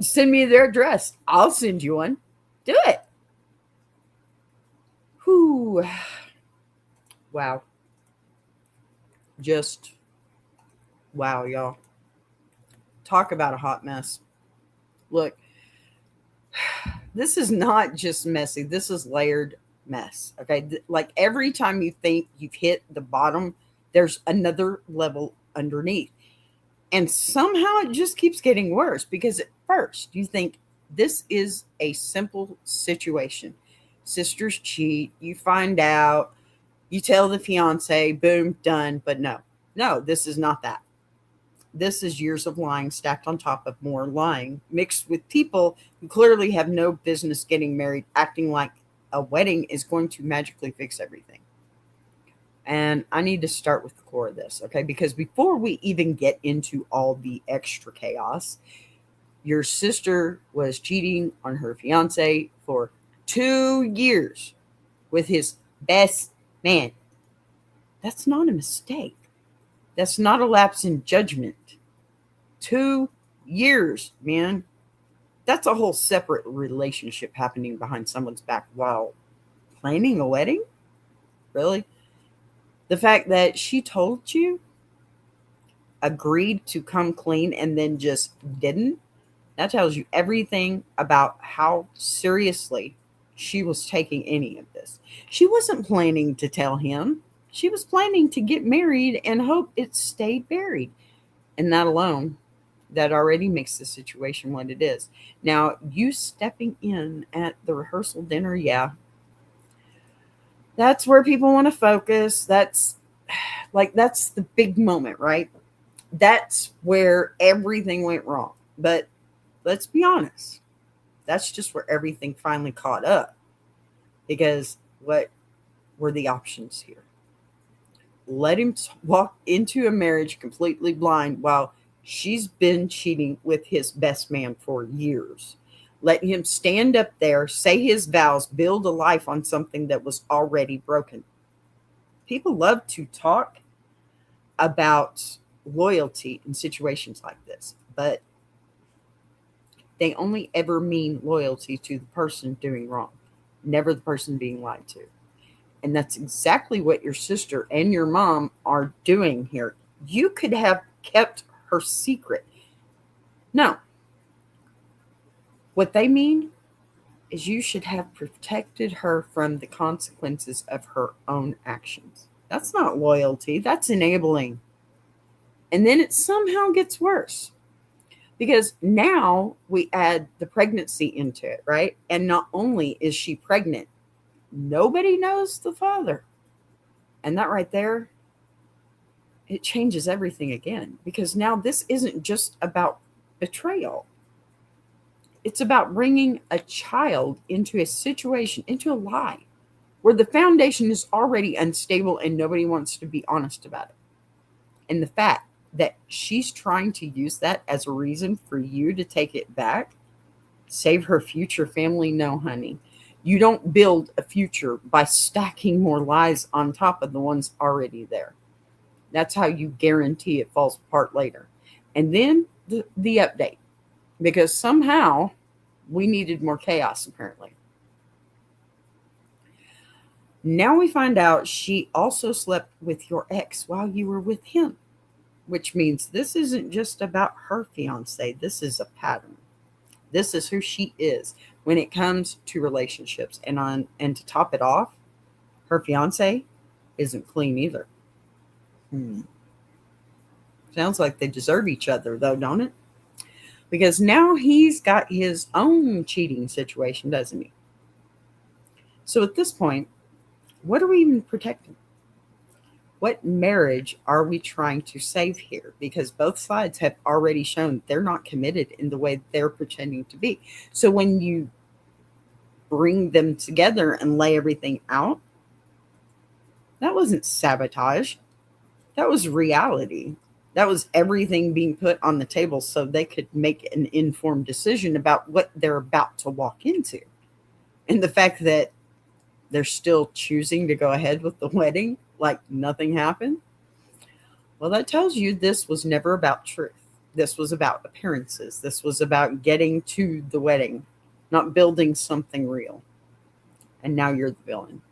Send me their address. I'll send you one. Do it. Whew. Wow. Just wow, y'all. Talk about a hot mess. Look, this is not just messy. This is layered mess. Okay. Like every time you think you've hit the bottom, there's another level underneath. And somehow it just keeps getting worse because at first you think this is a simple situation. Sisters cheat. You find out. You tell the fiance, boom, done. But no, this is not that. This is years of lying stacked on top of more lying, mixed with people who clearly have no business getting married, acting like a wedding is going to magically fix everything. And I need to start with the core of this, okay? Because before we even get into all the extra chaos, your sister was cheating on her fiance for 2 years with his best man. That's not a mistake. That's not a lapse in judgment. 2 years, man. That's a whole separate relationship happening behind someone's back while planning a wedding? Really? The fact that she told you, agreed to come clean, and then just didn't, that tells you everything about how seriously she was taking any of this. She wasn't planning to tell him. She was planning to get married and hope it stayed buried. And that alone, that already makes the situation what it is. Now, you stepping in at the rehearsal dinner, yeah, that's where people want to focus. That's the big moment, right? That's where everything went wrong. But let's be honest, that's just where everything finally caught up. Because what were the options here? Let him walk into a marriage completely blind while she's been cheating with his best man for years. Let him stand up there, say his vows, build a life on something that was already broken. People love to talk about loyalty in situations like this, but they only ever mean loyalty to the person doing wrong, never the person being lied to. And that's exactly what your sister and your mom are doing here. You could have kept her secret. No. What they mean is you should have protected her from the consequences of her own actions. That's not loyalty. That's enabling. And then it somehow gets worse. Because now we add the pregnancy into it, right? And not only is she pregnant, nobody knows the father. And that right there, it changes everything again. Because now this isn't just about betrayal, it's about bringing a child into a situation, into a lie, where the foundation is already unstable and nobody wants to be honest about it. And the fact that she's trying to use that as a reason for you to take it back, save her future family, no, honey. You don't build a future by stacking more lies on top of the ones already there. That's how you guarantee it falls apart later. And then the update, because somehow we needed more chaos, apparently. Now we find out she also slept with your ex while you were with him, which means this isn't just about her fiance. This is a pattern. This is who she is when it comes to relationships. And to top it off, her fiance isn't clean either. Sounds like they deserve each other, though, don't it? Because now he's got his own cheating situation, doesn't he? So at this point, what are we even protecting? What marriage are we trying to save here? Because both sides have already shown they're not committed in the way they're pretending to be. So when you bring them together and lay everything out, that wasn't sabotage. That was reality. That was everything being put on the table so they could make an informed decision about what they're about to walk into. And the fact that they're still choosing to go ahead with the wedding like nothing happened, well, that tells you this was never about truth. This was about appearances. This was about getting to the wedding, not building something real. And now you're the villain.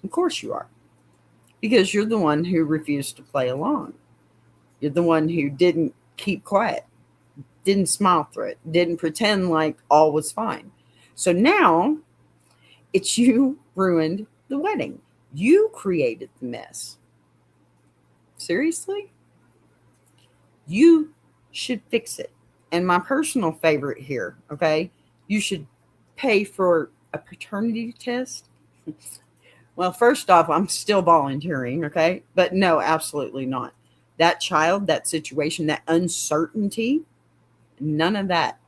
Of course you are. Because you're the one who refused to play along. You're the one who didn't keep quiet, didn't smile through it, didn't pretend like all was fine. So now it's you ruined the wedding. You created the mess. Seriously? You should fix it. And my personal favorite here, okay? You should pay for a paternity test. Well, first off, I'm still volunteering, okay? But no, absolutely not. That child, that situation, that uncertainty, none of that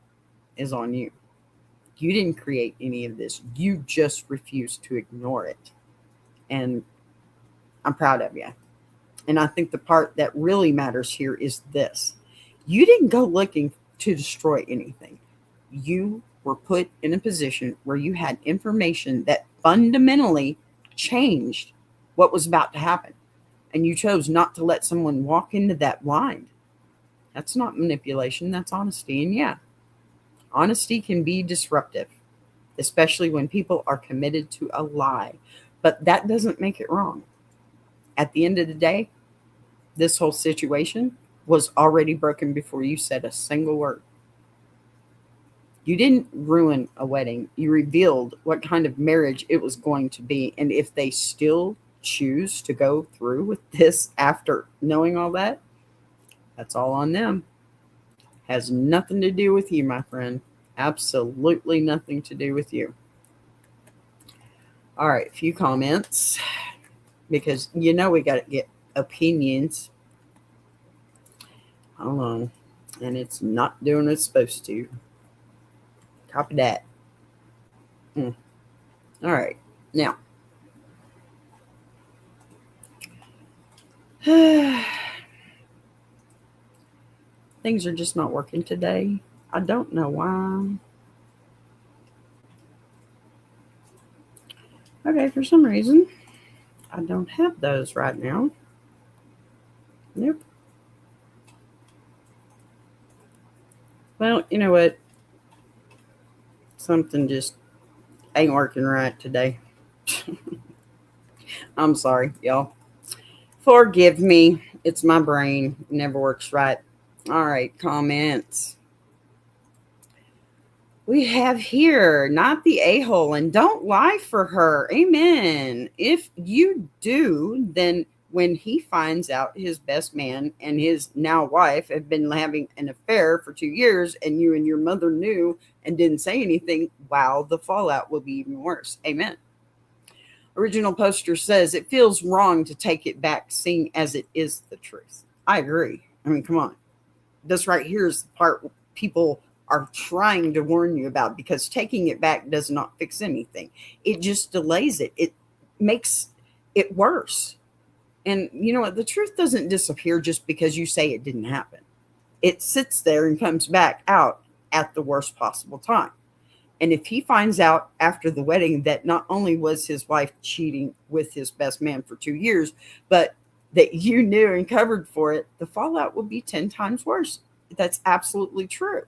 is on you. You didn't create any of this. You just refused to ignore it. And I'm proud of you. And I think the part that really matters here is this. You didn't go looking to destroy anything. You were put in a position where you had information that fundamentally changed what was about to happen. And you chose not to let someone walk into that blind. That's not manipulation. That's honesty. And yeah, honesty can be disruptive, especially when people are committed to a lie. But that doesn't make it wrong. At the end of the day, this whole situation was already broken before you said a single word. You didn't ruin a wedding. You revealed what kind of marriage it was going to be. And if they still choose to go through with this after knowing all that, that's all on them. Has nothing to do with you, my friend. Absolutely nothing to do with you. All right, a few comments, because we got to get opinions. Hold on. And it's not doing what it's supposed to. Copy that. All right. Now, things are just not working today. I don't know why. Okay, for some reason, I don't have those right now. Nope. Well, you know what? Something just ain't working right today. I'm sorry, y'all. Forgive me. It's my brain. It never works right. All right, comments. We have here, not the a-hole, and don't lie for her. Amen. If you do, then when he finds out his best man and his now wife have been having an affair for 2 years and you and your mother knew and didn't say anything, wow, the fallout will be even worse. Amen. Original poster says it feels wrong to take it back, seeing as it is the truth. I agree. I mean, come on. This right here is the part people are trying to warn you about, because taking it back does not fix anything. It just delays it. It makes it worse. And you know what? The truth doesn't disappear just because you say it didn't happen. It sits there and comes back out at the worst possible time. And if he finds out after the wedding that not only was his wife cheating with his best man for 2 years, but that you knew and covered for it, the fallout will be 10 times worse. That's absolutely true.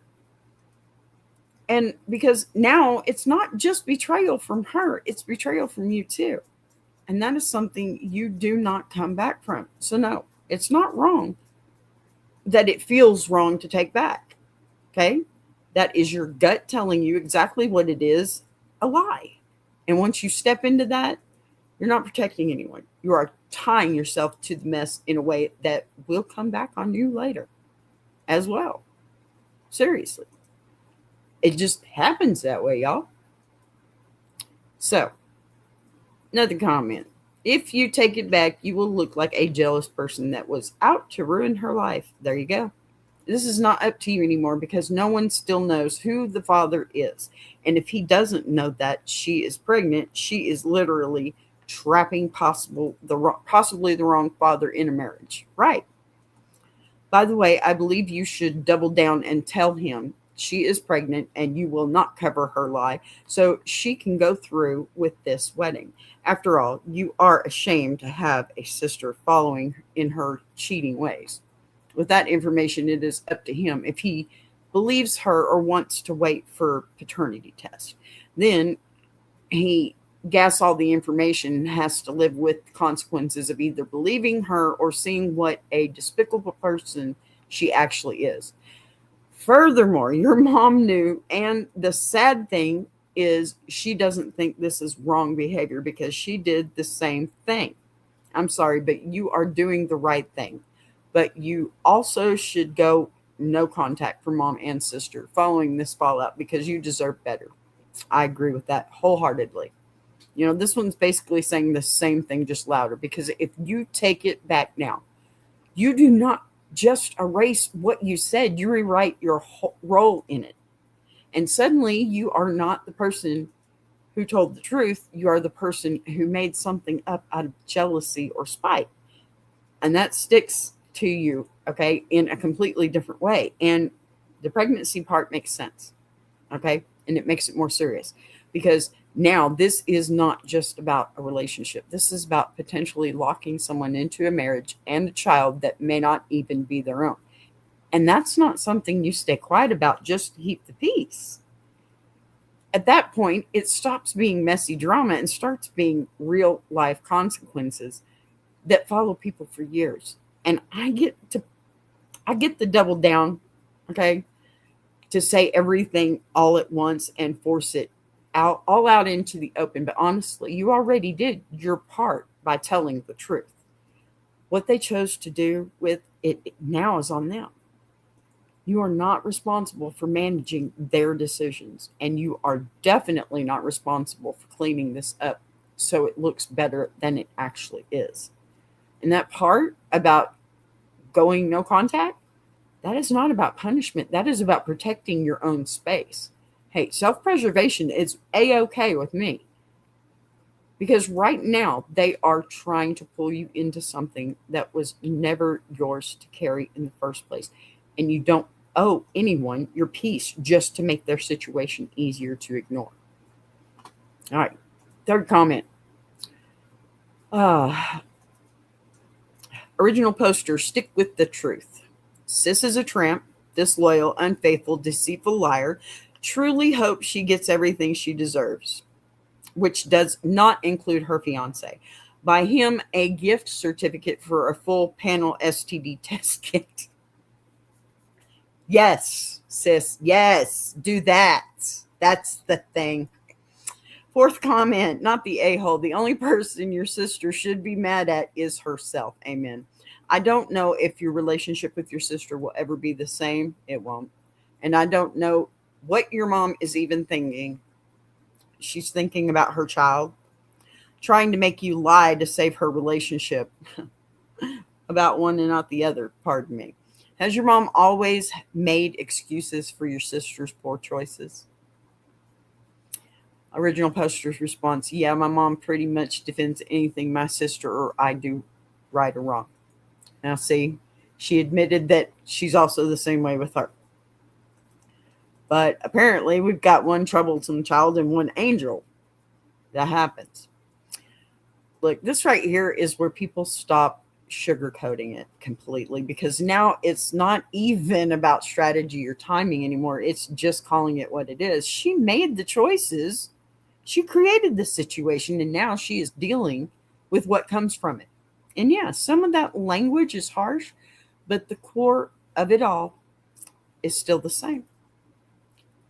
And because now it's not just betrayal from her, it's betrayal from you too. And that is something you do not come back from. So no, it's not wrong that it feels wrong to take back. Okay? That is your gut telling you exactly what it is, a lie. And once you step into that, you're not protecting anyone. You are tying yourself to the mess in a way that will come back on you later as well. Seriously. It just happens that way, y'all. So, another comment. If you take it back, you will look like a jealous person that was out to ruin her life. There you go. This is not up to you anymore, because no one still knows who the father is. And if he doesn't know that she is pregnant, she is literally trapping possibly the wrong father in a marriage. Right. By the way, I believe you should double down and tell him she is pregnant and you will not cover her lie, so she can go through with this wedding. After all, you are ashamed to have a sister following in her cheating ways. With that information, it is up to him if he believes her or wants to wait for paternity test. Then he gas all the information and has to live with the consequences of either believing her or seeing what a despicable person she actually is. Furthermore, your mom knew, and the sad thing is she doesn't think this is wrong behavior because she did the same thing. I'm sorry, but you are doing the right thing. But you also should go no contact for mom and sister following this fallout, because you deserve better. I agree with that wholeheartedly. You know, this one's basically saying the same thing, just louder, because if you take it back now, you do not just erase what you said, you rewrite your whole role in it. And suddenly you are not the person who told the truth. You are the person who made something up out of jealousy or spite. And that sticks to you, okay, in a completely different way. And the pregnancy part makes sense, okay? And it makes it more serious, because now this is not just about a relationship. This is about potentially locking someone into a marriage and a child that may not even be their own. And that's not something you stay quiet about just to keep the peace. At that point, it stops being messy drama and starts being real life consequences that follow people for years. And I get the double down, okay, to say everything all at once and force it all out into the open. But honestly, you already did your part by telling the truth. What they chose to do with it now is on them. You are not responsible for managing their decisions, and you are definitely not responsible for cleaning this up so it looks better than it actually is. And that part about going no contact, that is not about punishment. That is about protecting your own space. Hey, self-preservation is A-okay with me. Because right now, they are trying to pull you into something that was never yours to carry in the first place. And you don't owe anyone your peace just to make their situation easier to ignore. All right, third comment. Original poster, stick with the truth. Sis is a tramp, disloyal, unfaithful, deceitful liar. Truly hope she gets everything she deserves, which does not include her fiance. Buy him a gift certificate for a full panel STD test kit. Yes, sis. Yes, do that. That's the thing. Fourth comment, not the a-hole. The only person your sister should be mad at is herself. Amen. I don't know if your relationship with your sister will ever be the same. It won't. And I don't know what your mom is even thinking. She's thinking about her child, trying to make you lie to save her relationship about one and not the other. Pardon me. Has your mom always made excuses for your sister's poor choices? Original poster's response, yeah, my mom pretty much defends anything my sister or I do right or wrong. Now, see, she admitted that she's also the same way with her. But apparently, we've got one troublesome child and one angel. That happens. Look, this right here is where people stop sugarcoating it completely, because now it's not even about strategy or timing anymore. It's just calling it what it is. She made the choices. She created the situation, and now she is dealing with what comes from it. And yeah, some of that language is harsh, but the core of it all is still the same.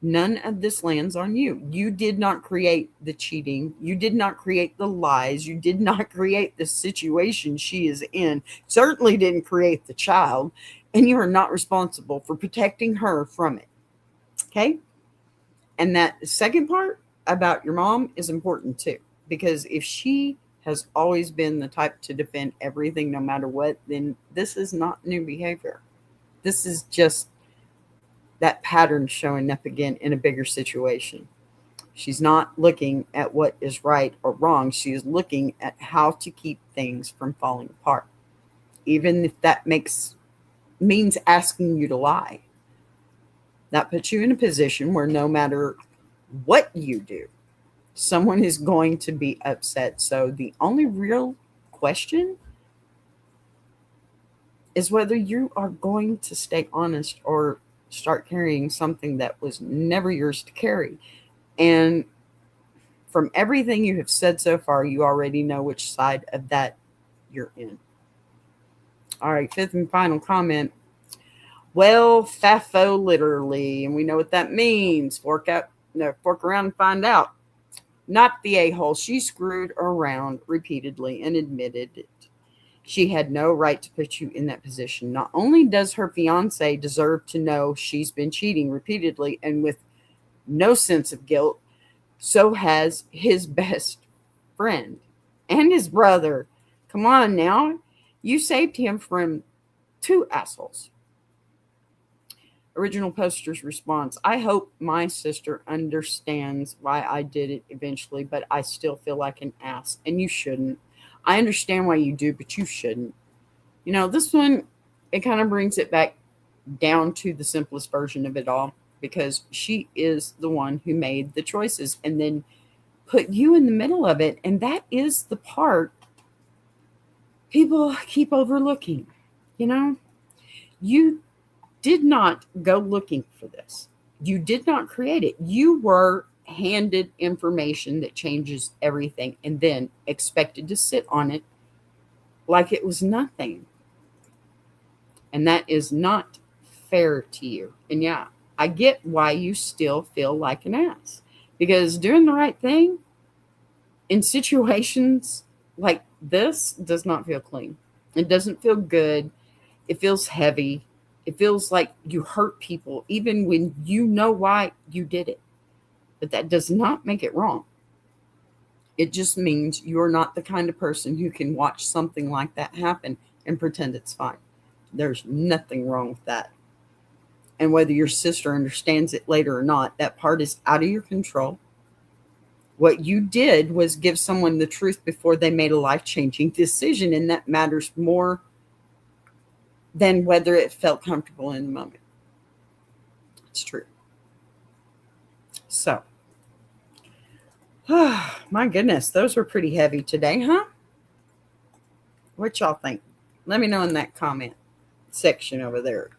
None of this lands on you. You did not create the cheating. You did not create the lies. You did not create the situation she is in. Certainly didn't create the child. And you are not responsible for protecting her from it. Okay? And that second part about your mom is important too. Because if she has always been the type to defend everything no matter what, then this is not new behavior. This is just that pattern showing up again in a bigger situation. She's not looking at what is right or wrong. She is looking at how to keep things from falling apart, even if that means asking you to lie. That puts you in a position where no matter what you do, someone is going to be upset. So the only real question is whether you are going to stay honest or start carrying something that was never yours to carry. And from everything you have said so far, you already know which side of that you're in. All right, fifth and final comment. Well, FAFO literally, and we know what that means. Fork around and find out. Not the a-hole. She screwed around repeatedly and admitted it. She had no right to put you in that position. Not only does her fiance deserve to know she's been cheating repeatedly and with no sense of guilt, so has his best friend and his brother. Come on now. You saved him from two assholes. Original poster's response. I hope my sister understands why I did it eventually, but I still feel like an ass, and you shouldn't. I understand why you do, but you shouldn't. You know, this one, it kind of brings it back down to the simplest version of it all, because she is the one who made the choices and then put you in the middle of it. And that is the part people keep overlooking. You know, you did not go looking for this. You did not create it. You were handed information that changes everything and then expected to sit on it like it was nothing. And that is not fair to you. And yeah, I get why you still feel like an ass, because doing the right thing in situations like this does not feel clean. It doesn't feel good. It feels heavy. It feels like you hurt people even when you know why you did it. But that does not make it wrong. It just means you're not the kind of person who can watch something like that happen and pretend it's fine. There's nothing wrong with that. And whether your sister understands it later or not, that part is out of your control. What you did was give someone the truth before they made a life-changing decision, and that matters more than whether it felt comfortable in the moment. It's true. So, my goodness, those were pretty heavy today, huh? What y'all think? Let me know in that comment section over there.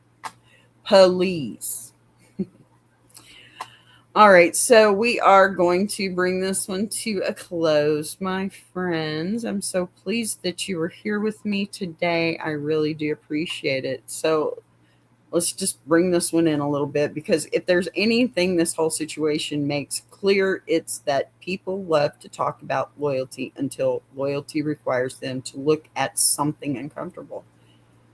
Please. All right, so we are going to bring this one to a close, my friends. I'm so pleased that you were here with me today. I really do appreciate it. So let's just bring this one in a little bit, because if there's anything this whole situation makes clear, it's that people love to talk about loyalty until loyalty requires them to look at something uncomfortable.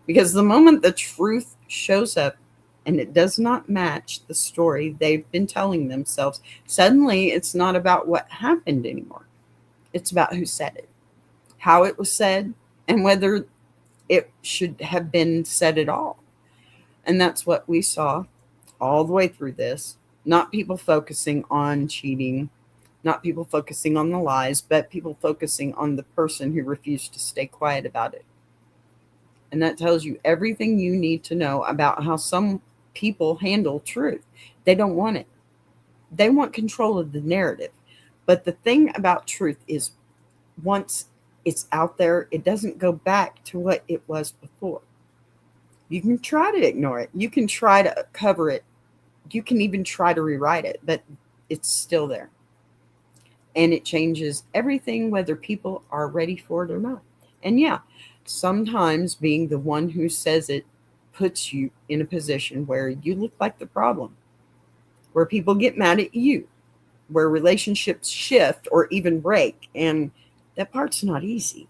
Because the moment the truth shows up and it does not match the story they've been telling themselves, suddenly it's not about what happened anymore. It's about who said it, how it was said, and whether it should have been said at all. And that's what we saw all the way through this. Not people focusing on cheating, not people focusing on the lies, but people focusing on the person who refused to stay quiet about it. And that tells you everything you need to know about how some people handle truth. They don't want it. They want control of the narrative. But the thing about truth is, once it's out there, it doesn't go back to what it was before. You can try to ignore it. You can try to cover it. You can even try to rewrite it, but it's still there. And it changes everything, whether people are ready for it or not. And yeah, sometimes being the one who says it puts you in a position where you look like the problem, where people get mad at you, where relationships shift or even break. And that part's not easy,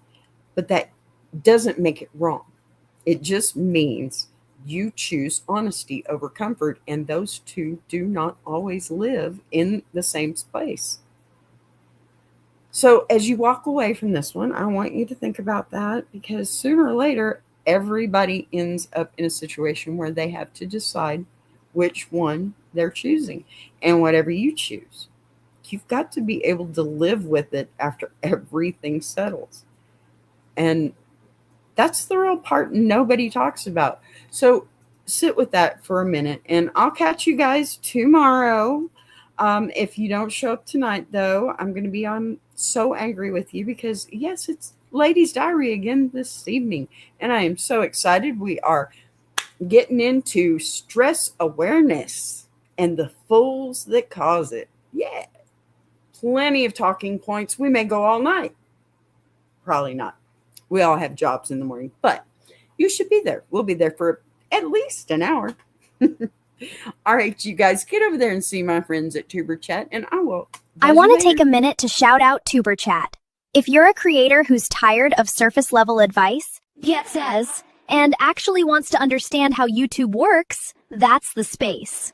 but that doesn't make it wrong. It just means you choose honesty over comfort, and those two do not always live in the same space. So as you walk away from this one, I want you to think about that, because sooner or later, everybody ends up in a situation where they have to decide which one they're choosing. And whatever you choose, you've got to be able to live with it after everything settles. And that's the real part nobody talks about. So sit with that for a minute, and I'll catch you guys tomorrow. If you don't show up tonight, though, I'm going to be so angry with you, because, yes, it's Ladies' Diary again this evening, and I am so excited. We are getting into stress awareness and the fools that cause it. Yeah, plenty of talking points. We may go all night. Probably not. We all have jobs in the morning, but you should be there. We'll be there for at least an hour. All right, you guys, get over there and see my friends at Tuber Chat, and I will. I want to take a minute to shout out Tuber Chat. If you're a creator who's tired of surface level advice, yet says, and actually wants to understand how YouTube works, that's the space.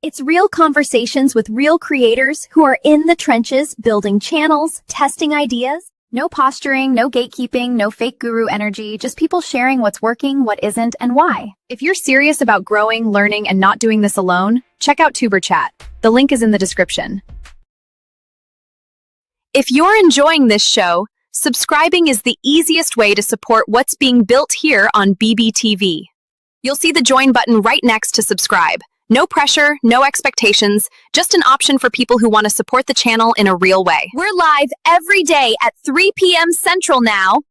It's real conversations with real creators who are in the trenches, building channels, testing ideas. No posturing, no gatekeeping, no fake guru energy, just people sharing what's working, what isn't, and why. If you're serious about growing, learning, and not doing this alone, check out Tuber Chat. The link is in the description. If you're enjoying this show, subscribing is the easiest way to support what's being built here on BBTV. You'll see the join button right next to subscribe. No pressure, no expectations, just an option for people who want to support the channel in a real way. We're live every day at 3 p.m. Central now.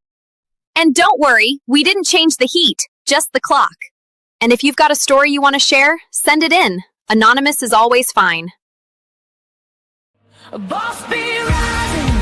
And don't worry, we didn't change the heat, just the clock. And if you've got a story you want to share, send it in. Anonymous is always fine. A boss be rising.